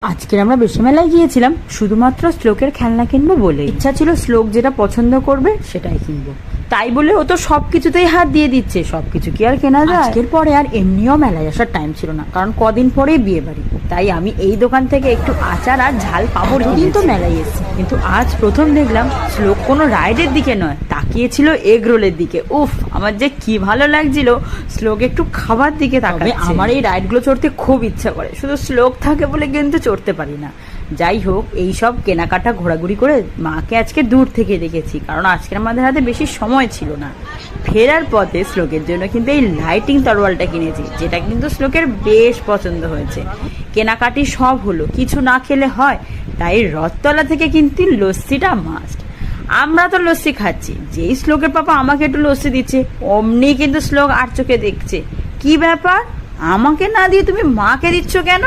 আজকের আমরা বেশি মেলায় গিয়েছিলাম শুধুমাত্র শ্লোকের খেলনা কিনবো বলে। ইচ্ছা ছিল শ্লোক যেটা পছন্দ করবে সেটাই কিনবো, তাই বলে ও তো সবকিছুতেই হাত দিয়ে দিচ্ছে। সবকিছু কি আর কেনা যায়? আজকের পরে আর এমনিও মেলায় আসার টাইম ছিল না, কারণ কদিন পরেই বিয়ে বাড়ি। তাই আমি এই দোকান থেকে একটু আচার আর ঝাল পাঁপড় কিনে তো মেলায় এসেছি, কিন্তু আজ প্রথম দেখলাম শ্লোক কোনো রাইডের দিকে নয়, তাকিয়েছিল এগ রোলের দিকে। উফ, আমার যে কি ভালো লাগছিল। শ্লোক একটু খাবার দিকে তাকাবে। আমার এই রাইডগুলো চড়তে খুব ইচ্ছা করে, শুধু শ্লোক থাকে বলে কিন্তু চড়তে পারি না। যাই হোক, এই সব কেনাকাটা ঘোরাঘুরি করে মাকে আজকে দূর থেকে দেখেছি, কারণ আজকে আমাদের হাতে বেশি সময় ছিল না। ফেরার পথে শ্লোকের জন্য কিন্তু এই লাইটিং তরোয়ালটা কিনেছি, যেটা কিন্তু শ্লোকের বেশ পছন্দ হয়েছে। কেনাকাটি সব হলো, কিছু না খেলে হয়, তাই রথতলা থেকে কিন্তু লস্যিটা মাস্ট। আমরা তো লস্যি খাচ্ছি, যেই শ্লোকের পাপা আমাকে একটু লস্যি দিচ্ছে অমনি কিন্তু শ্লোক আর চোখে দেখছে, কি ব্যাপার আমাকে না দিয়ে তুমি মাকে দিচ্ছ কেন?